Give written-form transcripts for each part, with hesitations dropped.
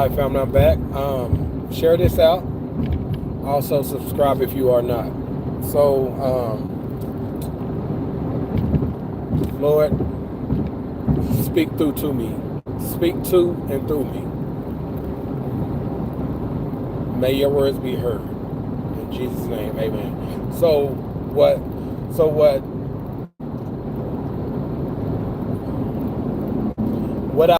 Hi, family. I'm back. Share this out. Also, subscribe if you are not. So, Lord, speak through to me. Speak to and through me. May your words be heard. In Jesus' name, amen. What I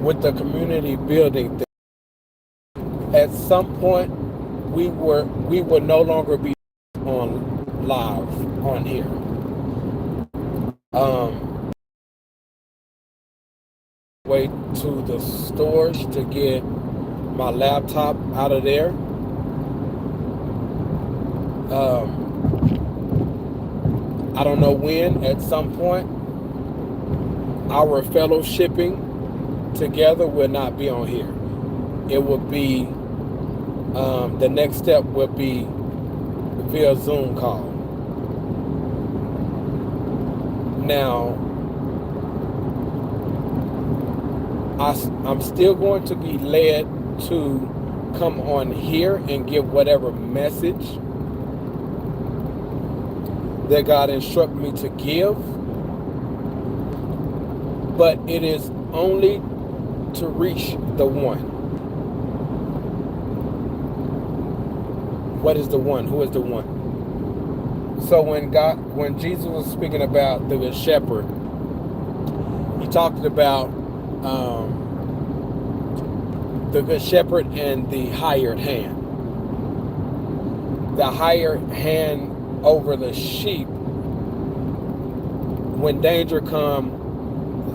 with the community building thing, at some point we will no longer be on live on here. Way to the storage to get my laptop out of there. I don't know when. At some point, our fellowshipping together will not be on here. It will be the next step will be via Zoom call. Now, I'm still going to be led to come on here and give whatever message that God instructed me to give, but it is only to reach the one. What is the one? Who is the one? So when Jesus was speaking about the Good Shepherd, he talked about the Good Shepherd and the hired hand. The hired hand over the sheep. When danger comes,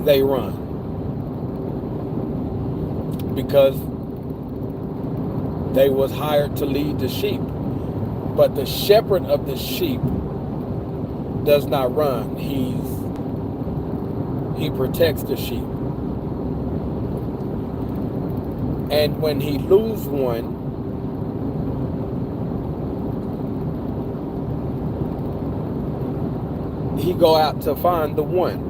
they run, because they was hired to lead the sheep. But the shepherd of the sheep does not run. He protects the sheep. And when he loses one, he go out to find the one.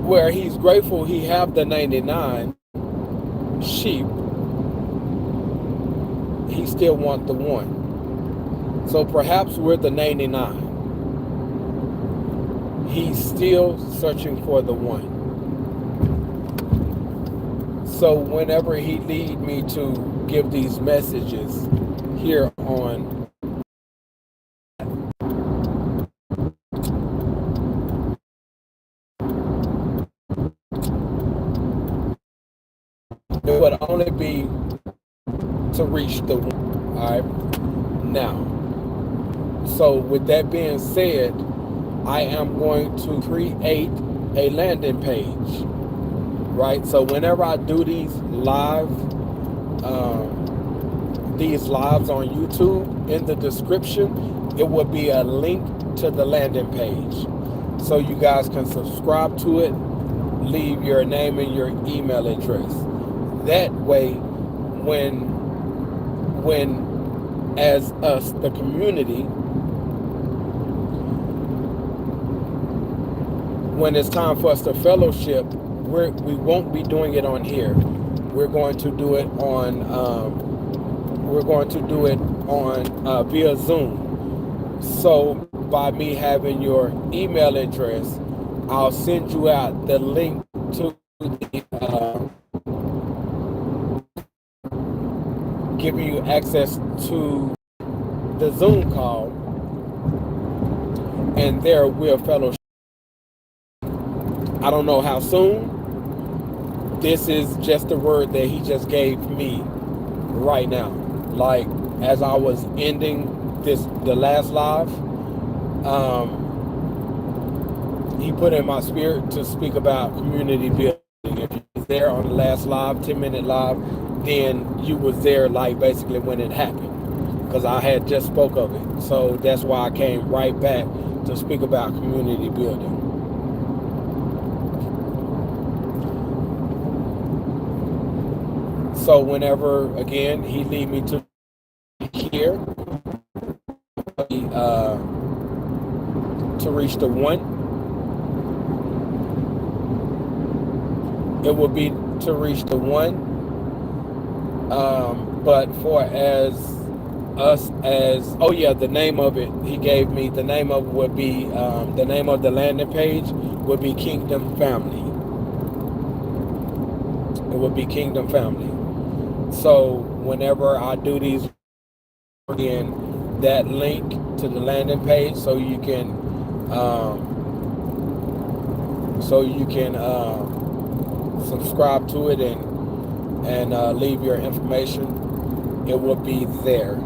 Where he's grateful he have the 99 sheep, he still want the one. So perhaps we're the 99. He's still searching for the one. So whenever he lead me to give these messages here on it would only be to reach the one. All right. Now, so with that being said, I am going to create a landing page, right? So whenever I do these lives on YouTube, in the description, it will be a link to the landing page. So you guys can subscribe to it, leave your name and your email address. That way, when as us, the community, when it's time for us to fellowship, we won't be doing it on here. We're going to do it on via Zoom. So by me having your email address, I'll send you out the link to the giving you access to the Zoom call, and there we'll fellowship. I don't know how soon. This is just the word that he just gave me right now. Like as I was ending the last live, he put in my spirit to speak about community building. If you was there on the last live, 10-minute live, then you was there like basically when it happened, because I had just spoke of it. So that's why I came right back to speak about community building. So whenever, again, he lead me to here, to reach the one, it would be to reach the one. But for as us as, oh yeah, the name of it, he gave me, the name of it would be, the name of the landing page would be Kingdom Family. It would be Kingdom Family. So whenever I do these, in that link to the landing page, so you can subscribe to it and leave your information. It will be there.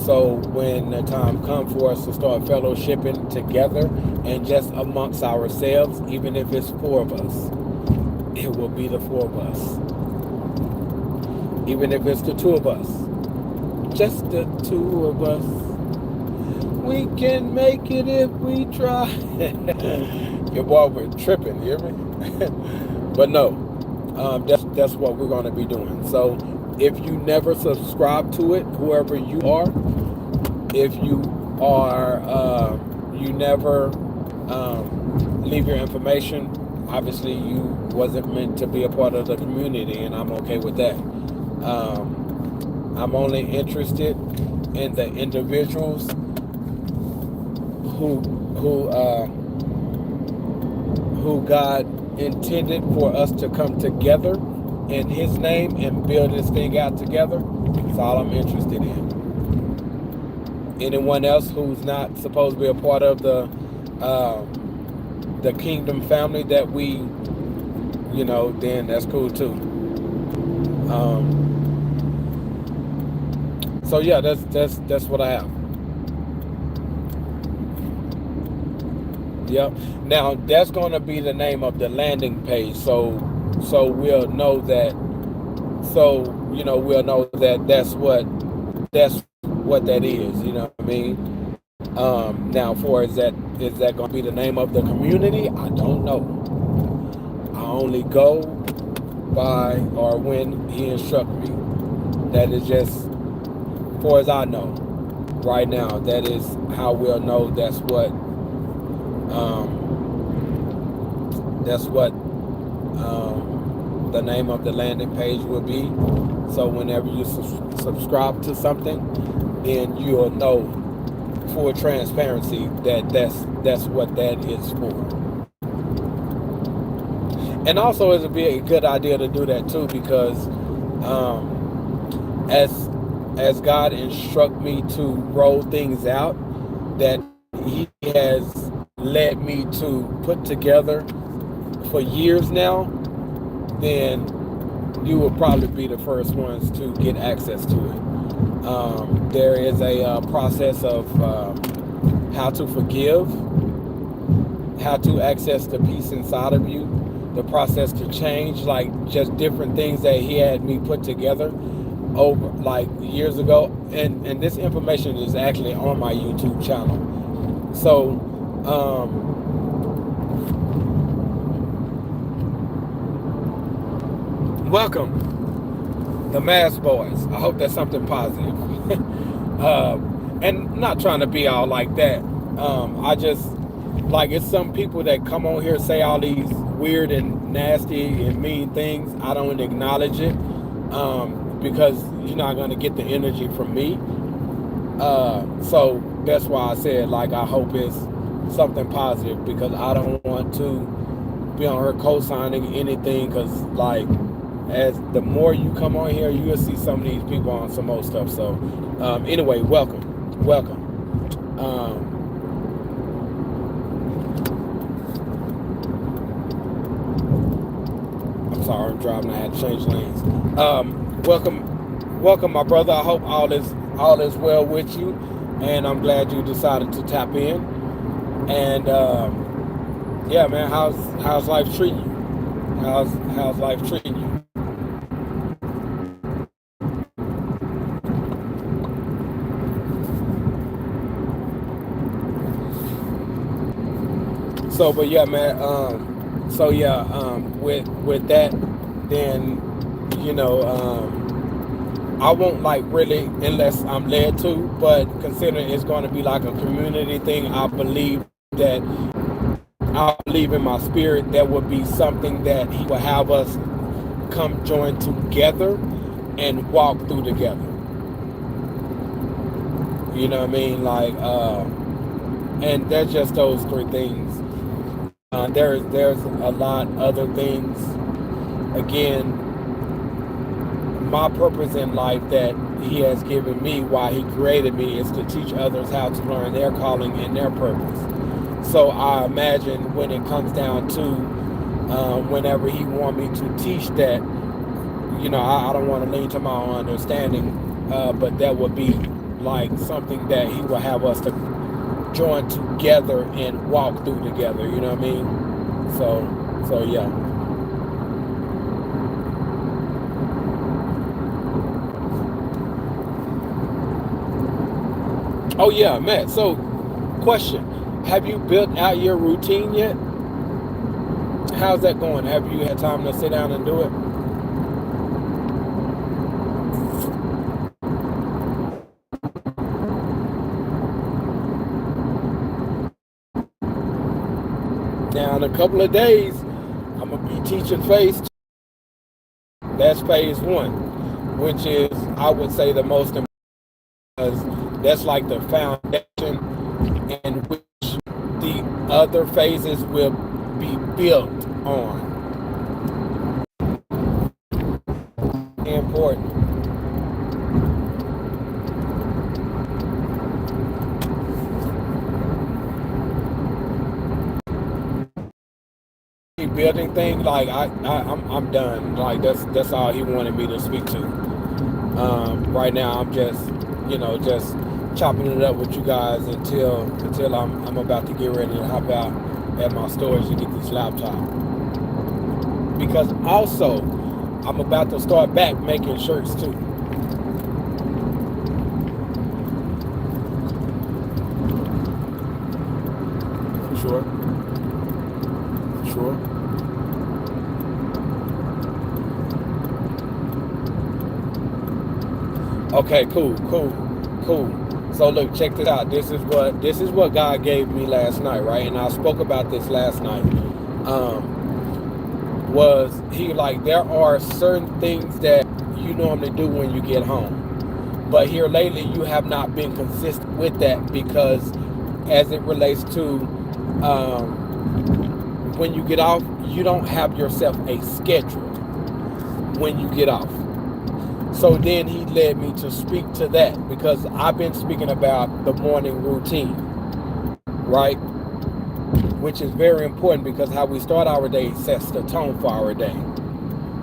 So when the time comes for us to start fellowshipping together and just amongst ourselves, even if it's 4 of us, it will be the 4 of us. Even if it's the 2 of us, just the 2 of us. We can make it if we try. Your boy, we're tripping, you hear me? But no, that's what we're going to be doing. So if you never subscribe to it, whoever you are, if you are, you never leave your information, obviously you wasn't meant to be a part of the community, and I'm okay with that. I'm only interested in the individuals who God intended for us to come together in His name and build this thing out together. That's all I'm interested in. Anyone else who's not supposed to be a part of the Kingdom family that we, then that's cool too. So yeah, that's what I have. Yep. Now that's going to be the name of the landing page. So we'll know that. So we'll know that that's what that is. You know what I mean? Now, is that going to be the name of the community? I don't know. I only go by or when He instructs me. That is just, far as I know, right now. That is how we'll know. That's what the name of the landing page will be. So whenever you subscribe to something, then you'll know, full transparency, that's what that is for. And also it would be a good idea to do that too, because as God instruct me to roll things out that He has led me to put together for years now, then you will probably be the first ones to get access to it. There is a process of how to forgive, how to access the peace inside of you, the process to change, like just different things that He had me put together over like years ago. And this information is actually on my YouTube channel. So welcome, the Mass Boys. I hope that's something positive. And not trying to be all like that. I just, like, it's some people that come on here say all these weird and nasty and mean things. I don't acknowledge it, because you're not going to get the energy from me. So that's why I said, like, I hope it's something positive, because I don't want to be on her co-signing anything, because, like, as the more you come on here, you'll see some of these people on some old stuff. So anyway, welcome. I'm sorry, I'm driving, I had to change lanes. Welcome my brother. I hope all is well with you, and I'm glad you decided to tap in. And yeah, man, how's life treating you? How's life treating you? So, but yeah, man. With that, then I won't, like, really, unless I'm led to. But considering it's going to be like a community thing, I believe that I'll believe in my spirit there would be something that he will have us come join together and walk through together. You know what I mean? Like, and there's just those three things. There's a lot other things. Again, my purpose in life that he has given me, why he created me, is to teach others how to learn their calling and their purpose. So I imagine when it comes down to whenever he want me to teach that, I don't want to lean to my own understanding, but that would be like something that he will have us to join together and walk through together. You know what I mean? So yeah. Oh yeah, Matt. So, question: have you built out your routine yet? How's that going? Have you had time to sit down and do it? Now, in a couple of days, I'm gonna be teaching phase 2. That's phase 1, which is, I would say, the most important, because that's like the foundation in which the other phases will be built on. Important. Building thing, like I'm done. Like that's all he wanted me to speak to. Right now, I'm just just chopping it up with you guys until I'm about to get ready to hop out at my storage to get this laptop. Because also, I'm about to start back making shirts too. For sure. For sure. Okay, cool. So look, check this out. This is what God gave me last night, right? And I spoke about this last night. Was he like, there are certain things that you normally do when you get home, but here lately you have not been consistent with that, because as it relates to when you get off, you don't have yourself a schedule when you get off. So then he led me to speak to that, because I've been speaking about the morning routine, right? Which is very important, because how we start our day sets the tone for our day,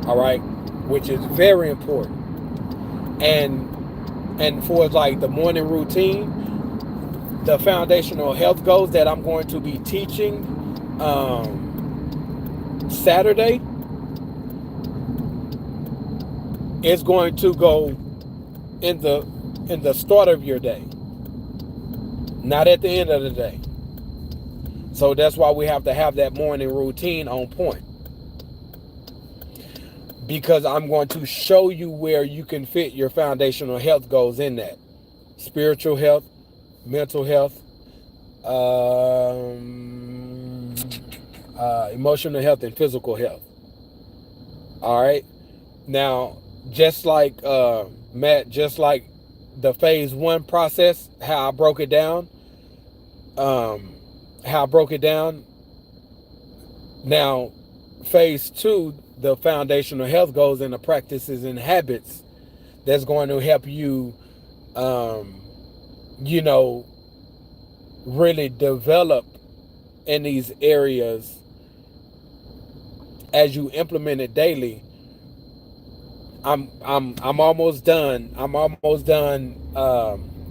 all right? Which is very important. And for like the morning routine, the foundational health goals that I'm going to be teaching Saturday is going to go in the start of your day, not at the end of the day. So that's why we have to have that morning routine on point, because I'm going to show you where you can fit your foundational health goals in that: spiritual health, mental health, emotional health, and physical health. All right. Now, just like Matt, just like the phase 1 process, how I broke it down. Now, phase 2, the foundational health goals and the practices and habits that's going to help you, really develop in these areas as you implement it daily. I'm almost done. I'm almost done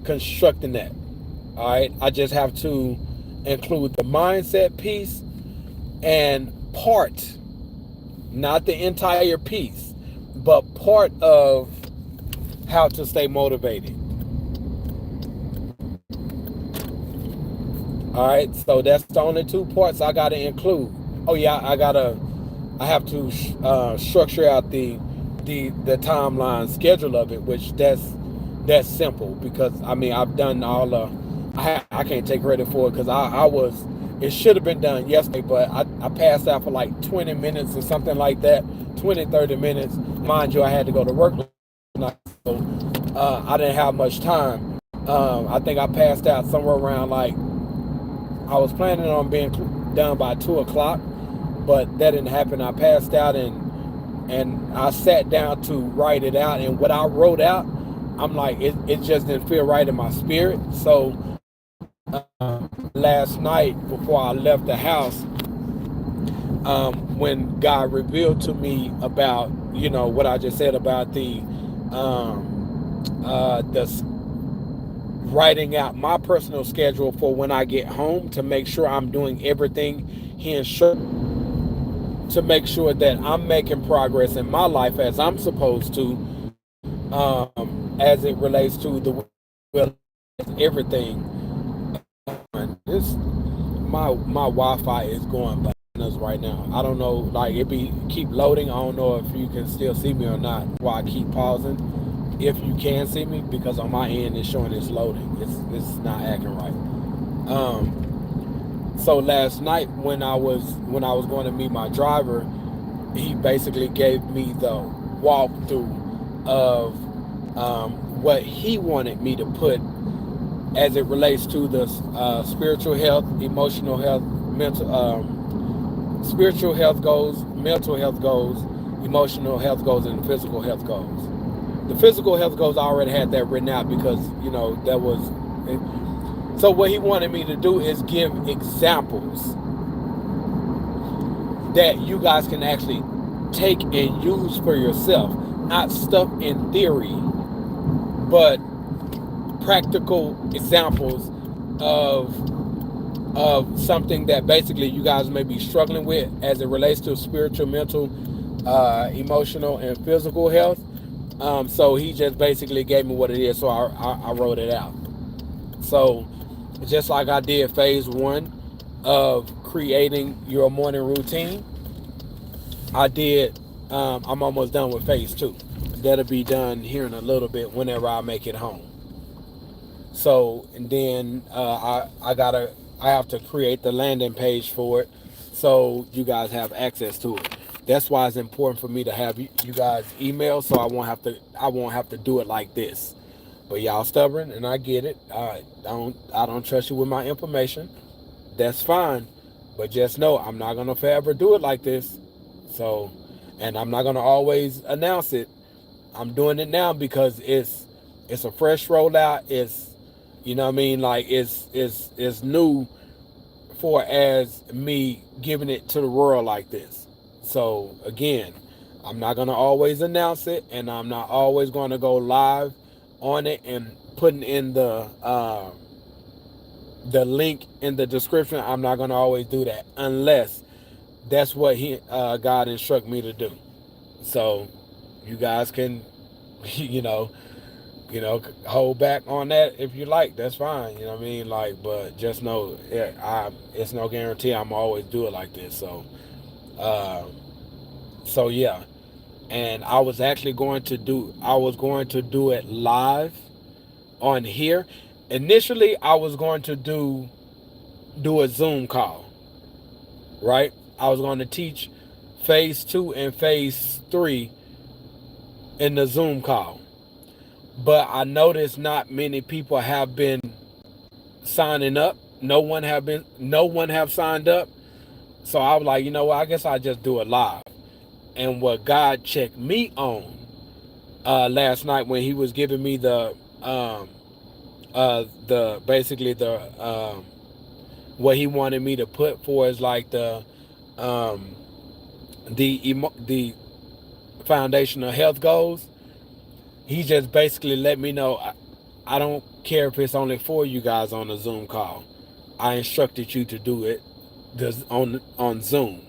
constructing that. All right. I just have to include the mindset piece and part, not the entire piece, but part of how to stay motivated. All right. So that's the only 2 parts I got to include. Oh yeah, I have to structure out the timeline schedule of it, which that's simple, because I mean, I've done all I can't take credit for it, because I was It should have been done yesterday, but I passed out for like 20 minutes or something like that, 20, 30 minutes. Mind you, I had to go to work tonight, so I didn't have much time. I think I passed out somewhere around like, I was planning on being done by 2 o'clock, but that didn't happen. I passed out, and I sat down to write it out. And what I wrote out, I'm like, it just didn't feel right in my spirit. So last night before I left the house, when God revealed to me about, what I just said about the writing out my personal schedule for when I get home, to make sure I'm doing everything He instructed, to make sure that I'm making progress in my life as I'm supposed to, as it relates to the will, everything. This my Wi-Fi is going bananas right now. I don't know, like it keep loading. I don't know if you can still see me or not. While I keep pausing, if you can see me, because on my end it's showing it's loading. It's not acting right. So last night when I was going to meet my driver, he basically gave me the walkthrough of what he wanted me to put as it relates to the spiritual health, emotional health, spiritual health goals, mental health goals, emotional health goals, and physical health goals. The physical health goals, I already had that written out because, that was. So what he wanted me to do is give examples that you guys can actually take and use for yourself. Not stuff in theory, but practical examples of something that basically you guys may be struggling with as it relates to spiritual, mental, emotional, and physical health. So he just basically gave me what it is, so I wrote it out. So just like I did phase 1 of creating your morning routine, I did. I'm almost done with phase 2. That'll be done here in a little bit whenever I make it home. So, and then I have to create the landing page for it, so you guys have access to it. That's why it's important for me to have you guys email, so I won't have to do it like this. But y'all stubborn, and I get it. I don't trust you with my information. That's fine, but just know I'm not gonna forever do it like this. So, and I'm not gonna always announce it. I'm doing it now because it's a fresh rollout. It's, what I mean, like it's new for as me giving it to the world like this. So again, I'm not gonna always announce it, and I'm not always gonna go live on it and putting in the link in the description. I'm not gonna always do that unless that's what God instructed me to do. So you guys can, you know, hold back on that if you like. That's fine. You know what I mean? Like, but just know, it's no guarantee I'm always do it like this. Uh, so yeah. And I was going to do it live on here. Initially, I was going to do a Zoom call, right? I was going to teach phase 2 and phase 3 in the Zoom call. But I noticed not many people have been signing up. No one have signed up. So I was like, you know what, I guess I'll just do it live. And what God checked me on last night when he was giving me the basically the what he wanted me to put for is like the foundational health goals. He just basically let me know, I don't care if it's only 4 you guys on a Zoom call. I instructed you to do it on Zoom.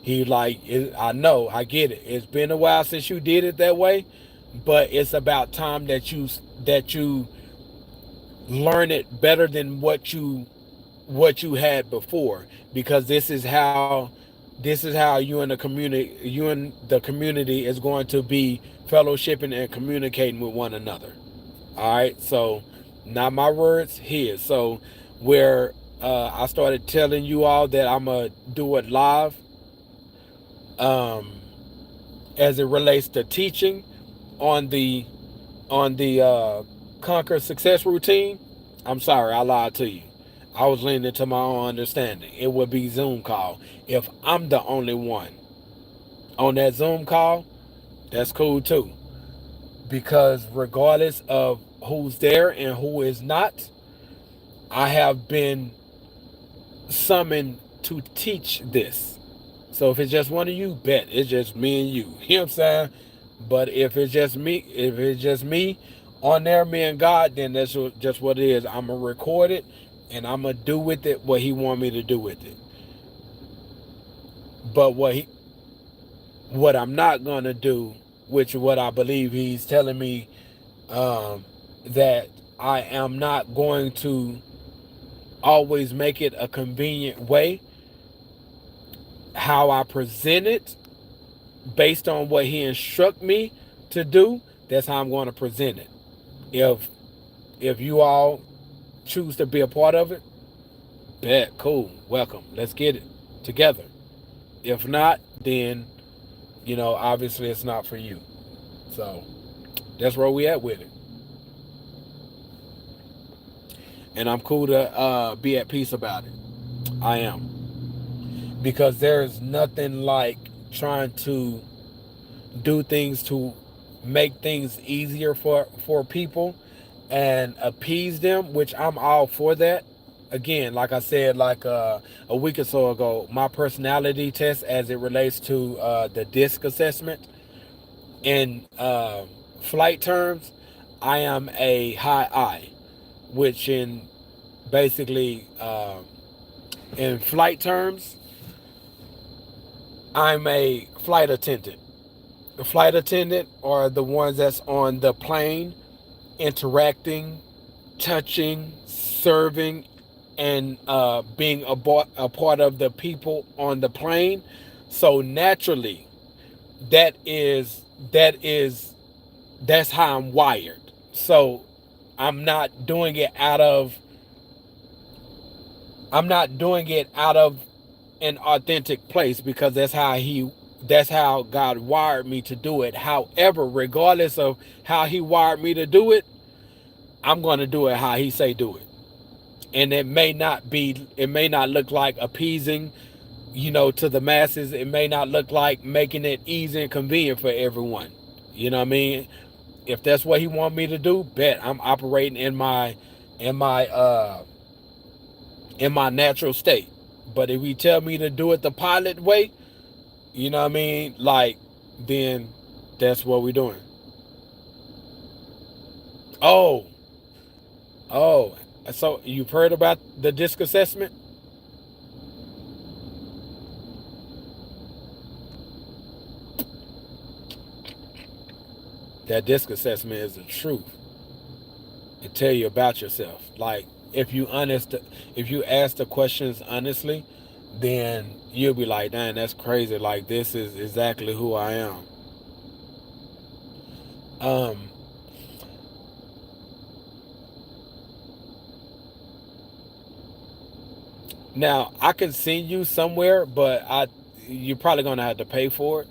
He like, I know, I get it. It's been a while since you did it that way, but it's about time that you learn it better than what you had before, because this is how you and the community is going to be fellowshipping and communicating with one another. All right, so not my words, his. So where I started telling you all that I'm gonna do it live, um, as it relates to teaching on the Conquer Success routine. I'm sorry, I lied to you. I was leaning to my own understanding. It would be Zoom call. If I'm the only one on that Zoom call, that's cool too. Because regardless of who's there and who is not, I have been summoned to teach this. So if it's just one of you, bet it's just me and you. You know what I'm saying? But if it's just me on there, me and God, then that's just what it is. I'm gonna record it, and I'm gonna do with it what He want me to do with it. But what I'm not gonna do, which is what I believe He's telling me, um, that I am not going to always make it a convenient way how I present it based on what He instruct me to do. That's how I'm going to present it. If you all choose to be a part of it, bet, cool, welcome, let's get it together. If not, then obviously it's not for you. So that's where we at with it, and I'm cool to be at peace about it. I am, because there's nothing like trying to do things to make things easier for people and appease them, which I'm all for that. Again, like I said, like a week or so ago, my personality test as it relates to the DISC assessment in flight terms, I am a high I, which in basically in flight terms, I'm a flight attendant. The flight attendant are the ones that's on the plane interacting, touching, serving, and being a part of the people on the plane. So naturally, that is that is that's how I'm wired. So I'm not doing it out of I'm not doing it out of an authentic place, because that's how God wired me to do it. However, regardless of how He wired me to do it, I'm going to do it how He say do it. And it may not look like appeasing, to the masses. It may not look like making it easy and convenient for everyone. You know what I mean? If that's what He want me to do, bet I'm operating in my uh in my natural state. But if He tell me to do it the pilot way, you know what I mean? Like, then that's what we're doing. Oh, oh. So you've heard about the DISC assessment? That DISC assessment is the truth. It tell you about yourself. Like, if you ask the questions honestly, then you'll be like, "Dang, that's crazy. Like, this is exactly who I am." Um, Now I can send you somewhere, but you're probably gonna have to pay for it.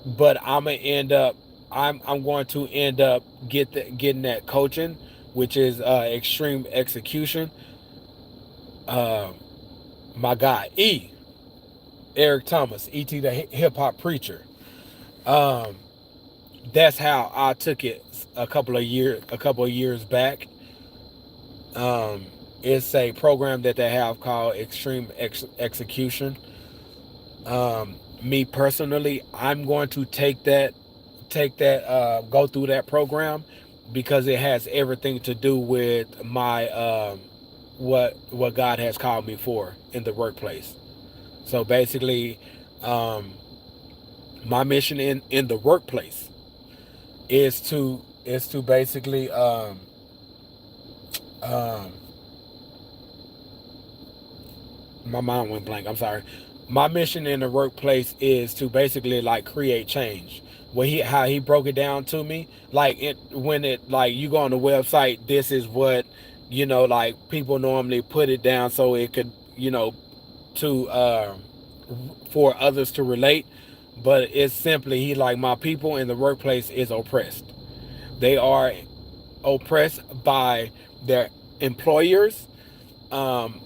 But I'm going to end up getting that coaching, which is extreme execution. Uh, my guy Eric Thomas, E.T. the hip hop preacher. Um, that's how I took it a couple of years back. Um, it's a program that they have called Extreme Execution. Me personally, I'm going to go through that program, because it has everything to do with my what God has called me for in the workplace. So basically, um, my mission in the workplace is to basically um, my mind went blank. I'm sorry. My mission in the workplace is to basically like create change. how he broke it down to me. Like when it like you go on the website, this is what like people normally put it down so it could to for others to relate. But it's simply he like my people in the workplace is oppressed. They are oppressed by their employers, um,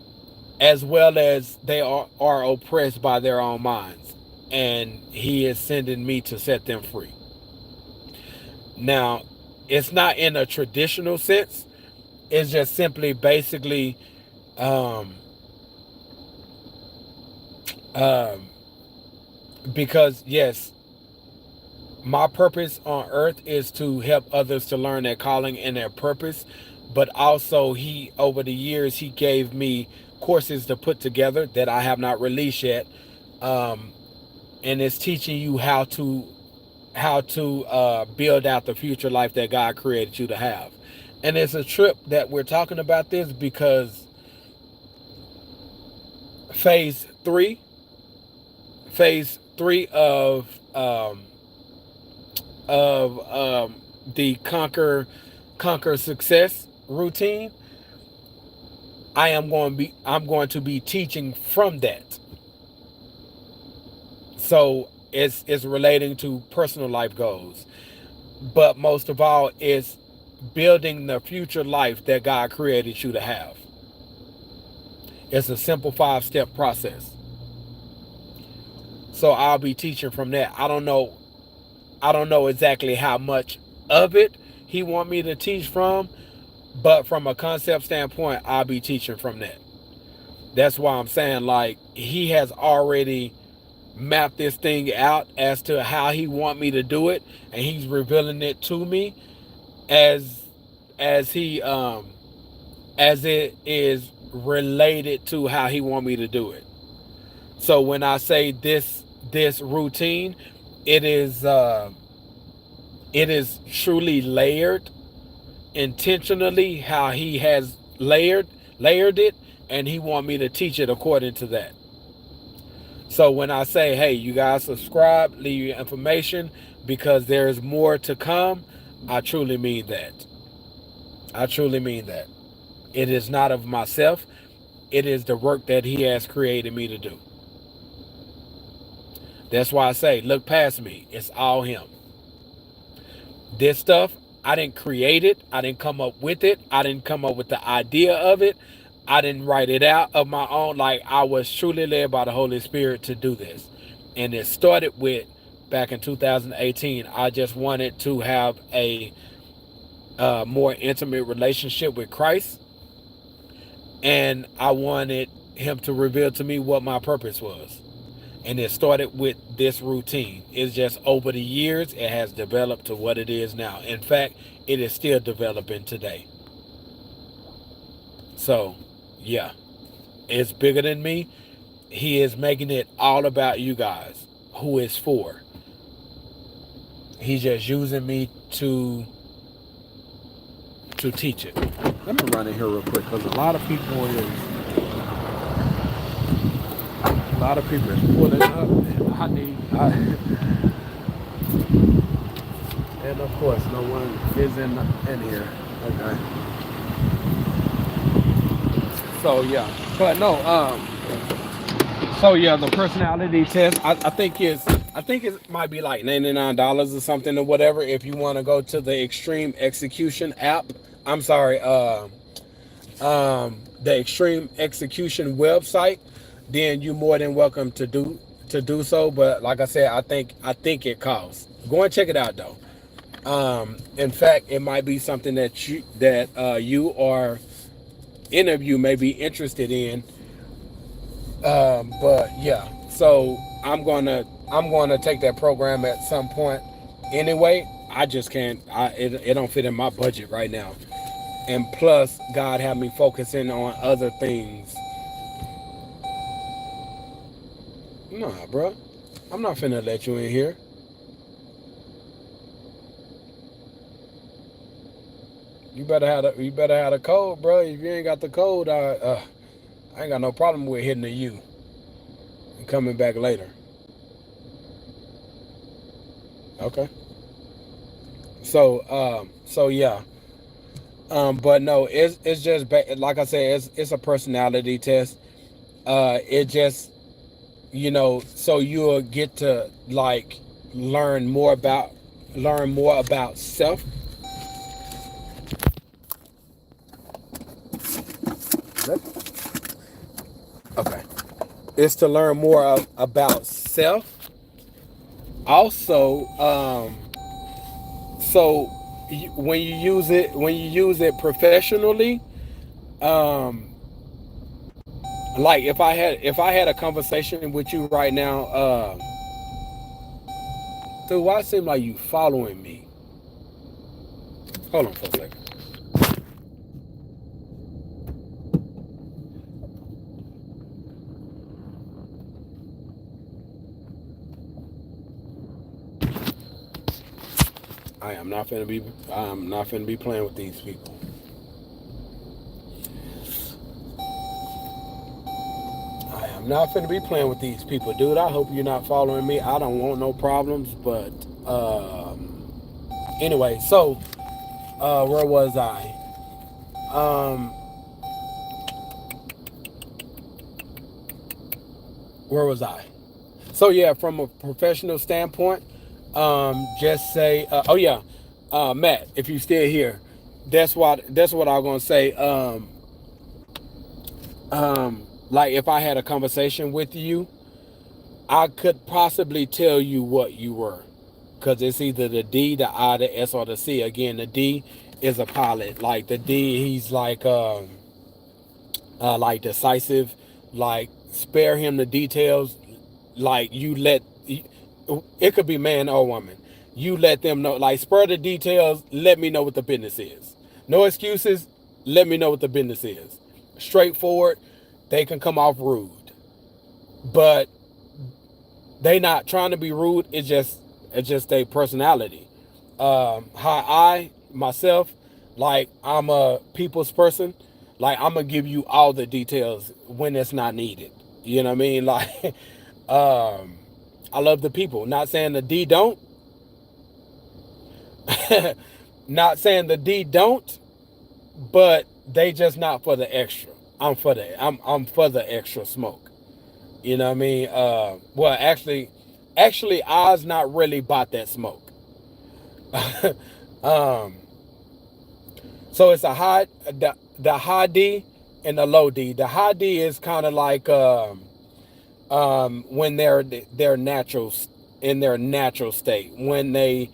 as well as they are oppressed by their own minds. And he is sending me to set them free. Now, it's not in a traditional sense. It's just simply basically um, um, because, yes, my purpose on earth is to help others to learn their calling and their purpose. But also, over the years, he gave me courses to put together that I have not released yet. Um, and it's teaching you how to build out the future life that God created you to have. And it's a trip that we're talking about this because phase three, phase three of the conquer success routine, I'm going to be teaching from that. So it's relating to personal life goals, but most of all, it's building the future life that God created you to have. It's a simple 5-step process. So I'll be teaching from that. I don't know exactly how much of it he want me to teach from, but from a concept standpoint, I'll be teaching from that. That's why I'm saying like he has already mapped this thing out as to how he want me to do it, and he's revealing it to me as he as it is related to how he want me to do it. So when I say this routine, it is it is truly layered intentionally how he has layered it, and he want me to teach it according to that. So when I say, hey, you guys subscribe, leave your information because there's more to come, I truly mean that. I truly mean that. It is not of myself. It is the work that he has created me to do. That's why I say, look past me. It's all him. This stuff, I didn't create it. I didn't come up with it. I didn't come up with the idea of it. I didn't write it out of my own. Like I was truly led by the Holy Spirit to do this. And it started with back in 2018. I just wanted to have a more intimate relationship with Christ. And I wanted him to reveal to me what my purpose was. And it started with this routine. It's just over the years, it has developed to what it is now. In fact, it is still developing today. So, yeah, it's bigger than me. He is making it all about you guys, who it's for. He's just using me to teach it. Let me run in here real quick because a lot of people is pulling up. And of course, no one is in here. Okay. So yeah, but no. So yeah, the personality test. I think it might be like $99 or something or whatever if you want to go to the Extreme Execution app. I'm sorry. The Extreme Execution website. Then you're more than welcome to do so. But like I said, I think it costs. Go and check it out though. In fact, it might be something that you or any of you may be interested in. But yeah, so I'm gonna take that program at some point. Anyway, I just can't. It don't fit in my budget right now. And plus, God had me focusing on other things. Nah, bro, I'm not finna let you in here. You better have the code, bro. If you ain't got the code, I ain't got no problem with hitting the U and coming back later. Okay. So yeah. But no, it's just like I said, it's a personality test. It just, so you'll get to like learn more about learn more about self. Okay. It's to learn more about self. Also, so when you use it professionally, um, like if I had a conversation with you right now, dude, why it seem like you following me? Hold on for a second. I am not finna be playing with these people. I am not finna be playing with these people, dude. I hope you're not following me. I don't want no problems, but anyway, so where was I? Um, where was I? So yeah, from a professional standpoint, just say, oh yeah, Matt, if you still here, that's what I was gonna say. Like if I had a conversation with you, I could possibly tell you what you were, because it's either the D, the I, the S, or the C. Again, the D is a pilot. Like the D, he's like decisive. Like spare him the details. Like it could be man or woman. You let them know. Like spare the details. Let me know what the business is. No excuses. Let me know what the business is. Straightforward. They can come off rude, but they not trying to be rude. It's just their personality. How I myself, like I'm a people's person. Like I'm gonna give you all the details when it's not needed. You know what I mean? Like, um, I love the people. Not saying the D don't. Not saying the D don't, but they just not for the extra. I'm for the extra smoke. You know what I mean? Well, actually, Oz not really bought that smoke. um, so it's the high D and the low D. The high D is kind of like when they're natural in their natural state. When they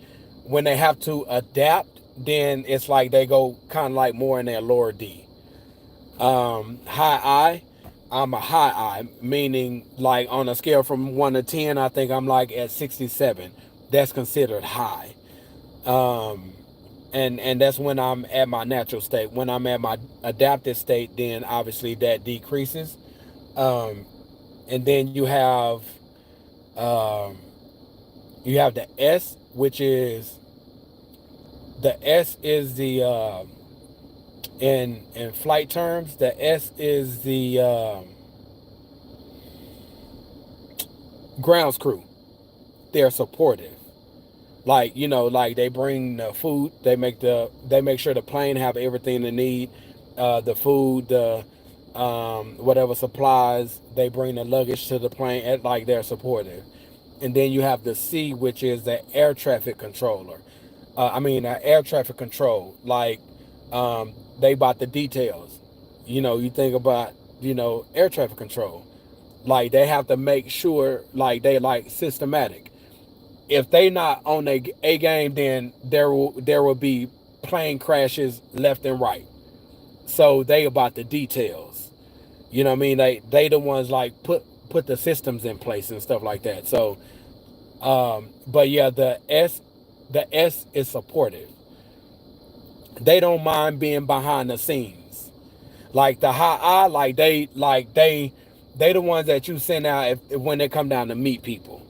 have to adapt, then it's like they go kind of like more in their lower D. High I, I'm a high I, meaning like on a scale from 1 to 10, I think I'm like at 67. That's considered high. Um, and that's when I'm at my natural state. When I'm at my adaptive state, then obviously that decreases. Um, and then um, you have the S, which is the S is the in flight terms, the S is the grounds crew. They're supportive. Like like they bring the food, they make sure the plane have everything they need, the food, the whatever supplies. They bring the luggage to the plane, at like they're supportive. And then you have the C, which is the air traffic controller. I mean, air traffic control. Like they bought the details. You think about air traffic control. Like they have to make sure like they like systematic. If they not on a game, then there will be plane crashes left and right. So they about the details. You know what I mean? They the ones like put the systems in place and stuff like that. So but yeah, the S is supportive. They don't mind being behind the scenes. Like the high I, they the ones that you send out when they come down to meet people.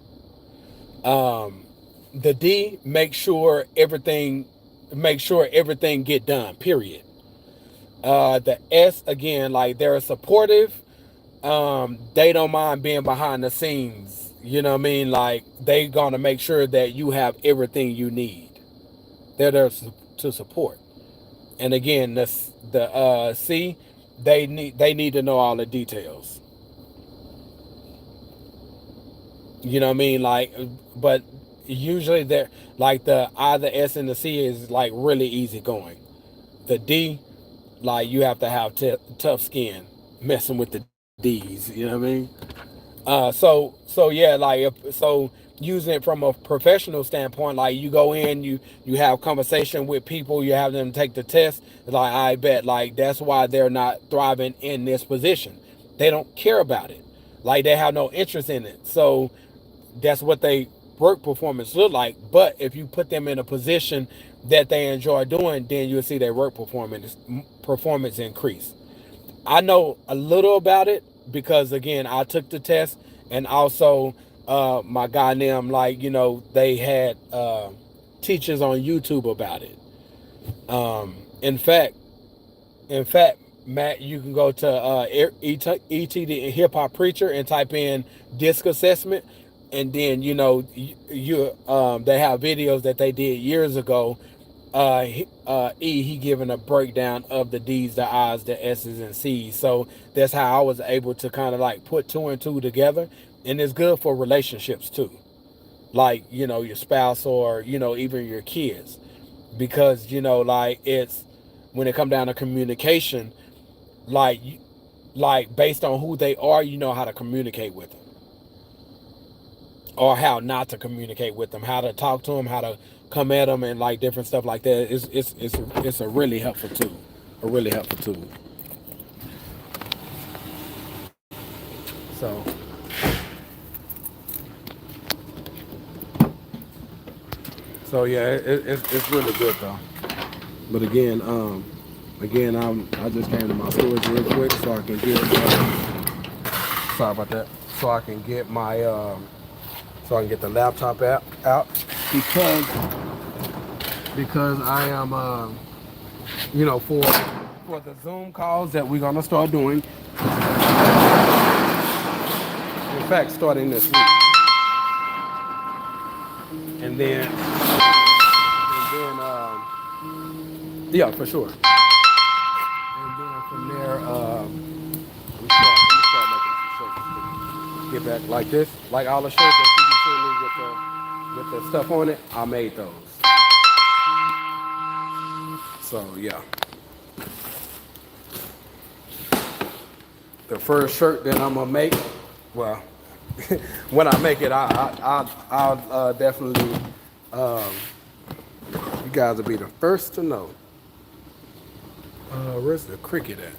Um, the D make sure everything get done. Period. The S again, like they're supportive. They don't mind being behind the scenes. You know what I mean? Like they gonna make sure that you have everything you need. They're there to support. And again, the C, they need to know all the details. You know what I mean? Like, but usually they're like the I, the S, and the C is like really easy going. The D, like you have to have tough skin messing with the D's. You know what I mean? So yeah, like so using it from a professional standpoint, like you go in, you have conversation with people, you have them take the test. Like I bet, like that's why they're not thriving in this position. They don't care about it. Like they have no interest in it. So that's what they work performance look like. But if you put them in a position that they enjoy doing, then you'll see their work performance increase. I know a little about it because again I took the test, and also my guy and them, like, they had teachers on YouTube about it. In fact, Matt, you can go to ET the Hip Hop Preacher and type in disc assessment, and then they have videos that they did years ago. He giving a breakdown of the D's, the I's, the S's, and C's. So that's how I was able to kind of like put two and two together, and it's good for relationships too, like your spouse or even your kids, because like it's when it come down to communication, like based on who they are, you know how to communicate with them or how not to communicate with them, how to talk to them, how to come at them, and like different stuff like that. It's a really helpful tool, a really helpful tool. So yeah, it's really good though. But again, I just came to my storage real quick so I can get. Sorry about that. So I can get my so I can get the laptop out because I am for the Zoom calls that we're gonna start doing. In fact, starting this week, and then yeah, for sure. And then from there, we start making some shirts. Get back like this, like all the shirts that you see me with the stuff on it. I made those. So yeah, the first shirt that I'm gonna make, well, when I make it, I'll definitely, you guys will be the first to know. Where's the cricket at?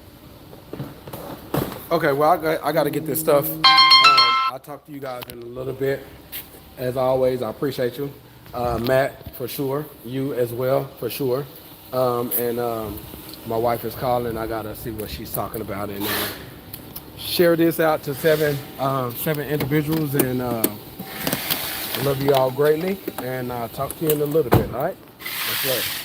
Okay, well, I got to get this stuff. I'll talk to you guys in a little bit. As always, I appreciate you. Matt, for sure. You as well, for sure. And my wife is calling. I got to see what she's talking about. And share this out to seven individuals. And I love you all greatly. And I'll talk to you in a little bit, all right? That's right.